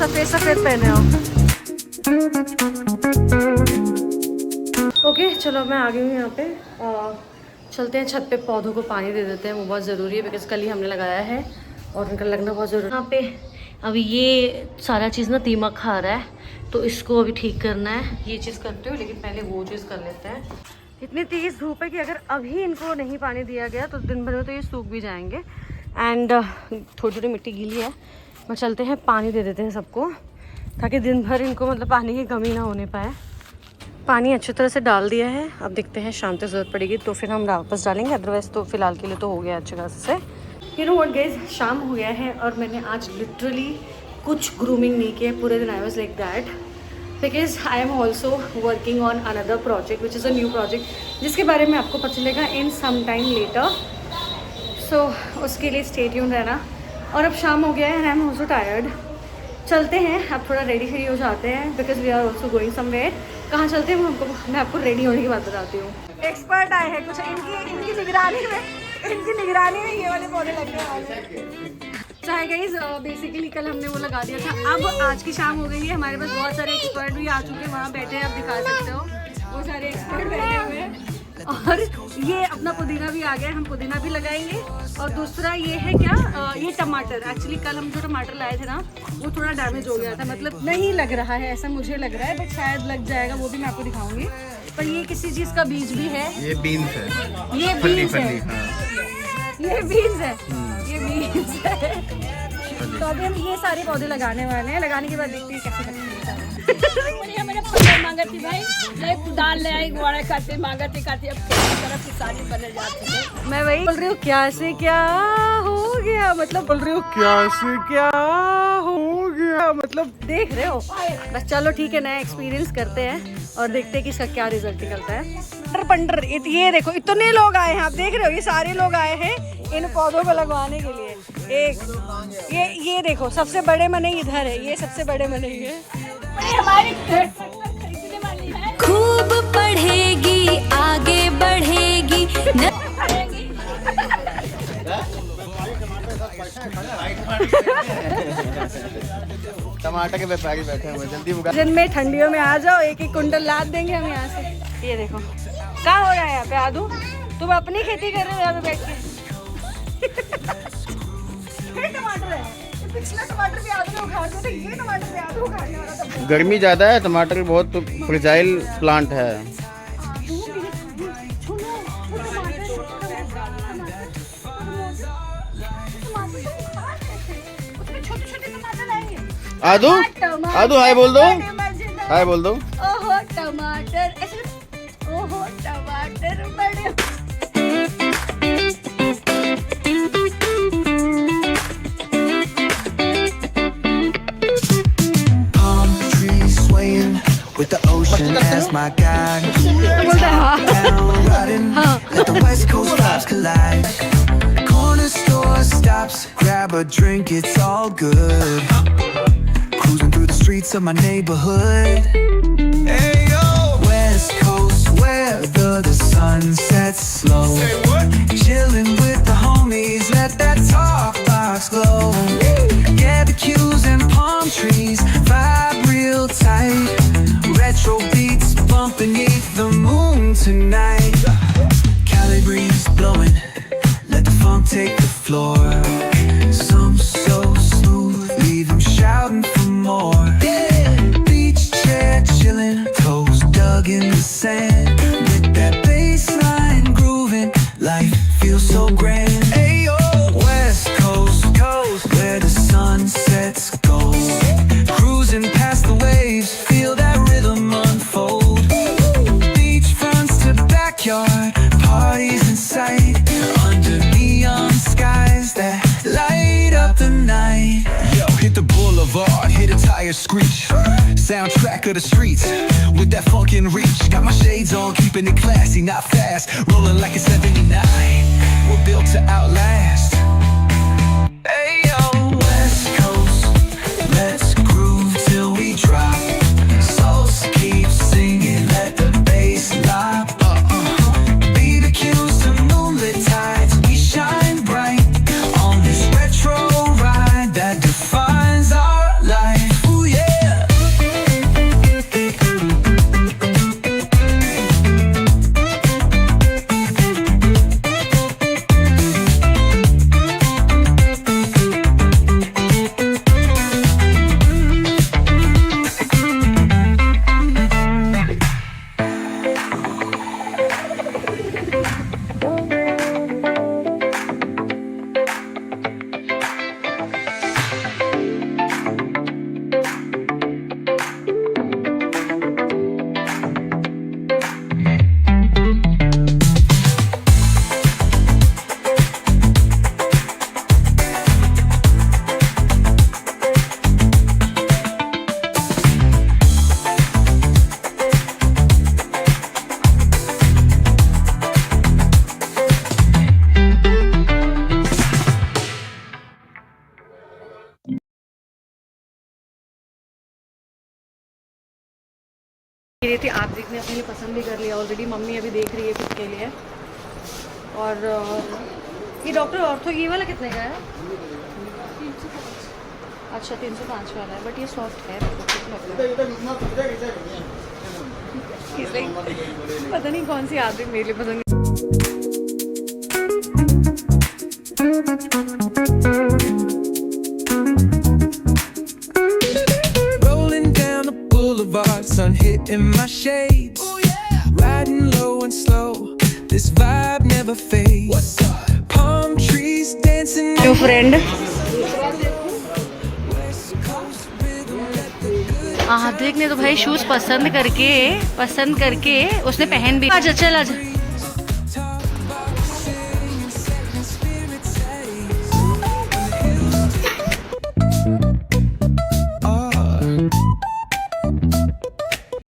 सफेद सफेद पहने हो। ओके चलो मैं आ गई हूँ यहाँ पे। चलते हैं छत पे, पौधों को पानी दे देते हैं, वो बहुत ज़रूरी है बिकॉज कल ही हमने लगाया है और उनका लगना बहुत ज़रूरी है। यहाँ पे अभी ये सारा चीज़ ना दीमक खा रहा है, तो इसको अभी ठीक करना है। ये चीज़ करते हो लेकिन पहले वो चीज़ कर लेते हैं। इतनी तेज़ धूप है कि अगर अभी इनको नहीं पानी दिया गया तो दिन भर में तो ये सूख भी जाएंगे। एंड थोड़ी थोड़ी मिट्टी गीली है, मैं चलते हैं पानी दे देते हैं सबको, ताकि दिन भर इनको मतलब पानी की कमी ना होने पाए। पानी अच्छी तरह से डाल दिया है, अब देखते हैं शाम तक ज़रूरत पड़ेगी तो फिर हम वापस डालेंगे, अदरवाइज़ तो फ़िलहाल के लिए तो हो गया अच्छी खास से। यू नो व्हाट गाइस, शाम हो गया है और मैंने आज लिटरली कुछ ग्रूमिंग नहीं किया पूरे दिन। I was like that because I am also working on another project which is a new project, जिसके बारे में आपको पता चलेगा इन सम टाइम लेटर। सो उसके लिए स्टे ट्यून रहना। और अब शाम हो गया है and I am also tired. चलते हैं अब थोड़ा रेडी हो जाते हैं because we are also going somewhere. कहाँ चलते हैं मैं आपको रेडी होने की बात बताती हूँ। एक्सपर्ट आए हैं कुछ, इनकी निगरानी में ये वाले पौधे लगने वाले हैं। चाहे गाइस बेसिकली कल हमने वो लगा दिया था। अब आज की शाम हो गई है, हमारे पास बहुत सारे एक्सपर्ट भी आ चुके हैं, वहाँ बैठे हैं, आप दिखा सकते हो वो सारे एक्सपर्ट बैठे हुए हैं। और ये अपना पुदीना भी आ गया, हम पुदीना भी लगाएंगे। और दूसरा ये है क्या, ये टमाटर। एक्चुअली कल हम जो टमाटर लाए थे ना वो थोड़ा डैमेज हो गया था, मतलब नहीं लग रहा है ऐसा मुझे लग रहा है, बट शायद लग जाएगा, वो भी मैं आपको दिखाऊंगी। पर ये किसी चीज़ का बीज भी है, ये बीन्स है, ये बीन्स है, ये बीन्स है, ये बीन्स है। तो अभी हम ये सारे पौधे लगाने वाले हैं, लगाने के बाद देखते हैं कैसे करते हैं। मैंने पत्थर मांगा थी भाई, मैं कुदाल ले आई, गुआड़ा करते मांगते करते अब तरफ की सारी बने जाती है। मैं वही बोल रही हूँ, क्या से क्या हो गया, मतलब बोल रही हूँ क्या से क्या हो गया, मतलब देख रहे हो। बस चलो ठीक है, नया एक्सपीरियंस करते हैं और देखते हैं कि इसका क्या रिजल्ट निकलता है। पंडर ये देखो, इतने लोग आए हैं, आप देख रहे हो, ये सारे लोग आए हैं इन पौधों को लगवाने के लिए। एक ये देखो, सबसे बड़े मने इधर है, ये सबसे बड़े मने है। हमारी खरीदने वाली है, खूब पढ़ेगी आगे बढ़ेगी टमाटर के व्यापारी बैठे हुए, जल्दी बुका। दिन में ठंडियों में आ जाओ, एक एक कुंटल लाद देंगे हम यहाँ से। ये देखो क्या हो रहा है यहाँ पे। आदू तुम अपनी खेती कर रहे हो यहाँ पे बैठ के। ये टमाटर है, पिछला टमाटर भी आदू ने उखाड़ दिया था, ये टमाटर भी आदू उखाड़ने वाला था। गर्मी ज्यादा है, टमाटर बहुत फ्रेजाइल प्लांट है। आदू आदू हाय बोल दो, हाय बोल दो। ओहो टमाटर, ओहो टमाटर बड़े। With the ocean as my guide, down, riding, let the west coast vibes collide. Corner store stops, grab a drink, it's all good. Cruising through the streets of my neighborhood. Hey yo, west coast weather, the sun sets slow. Chilling with the homies, let that talk box glow. Gather cues and palm trees, vibe real tight. Retro beats bump beneath the moon tonight. Cali breeze blowing, let the funk take the floor. Some so smooth, leave them shouting for more. Beach chair chilling, toes dug in the sand. With that bass line grooving, life feels so grand. Ayo, west coast, where the sun sets gold. Cruising past the waves, feel that rhythm unfold. Beach fronts to backyard, parties in sight. Under neon skies that light up the night. Yo, hit the boulevard, hit a tire screech. Soundtrack of the streets, with that funkin' reach. Got my shades on, keeping it classy, not fast. Rolling like a 79, we're built to outlast. Hey yo, west coast, let's groove till we drop. Souls keep singing, let the bass lock. Be the cues to moonlit tides, we shine bright on this retro ride that defines our life. Ooh. लिए थी, आद्रिक ने अपने लिए पसंद भी कर लिया already, mummy अभी देख रही है खुद के लिए। और ये डॉक्टर ऑर्थो ये वाला कितने का है? 305। अच्छा 305 वाला है, बट ये सॉफ्ट है, पता नहीं कौन सी आद्रिक मेरे लिए पसंद। Sun hitting my shades. Oh, yeah. Riding low and slow. This vibe never fades. What's up? Palm trees dancing. New friend. आद्रिक ने तो भाई शूज पसंद करके उसने पहन भी। आजा चल आजा।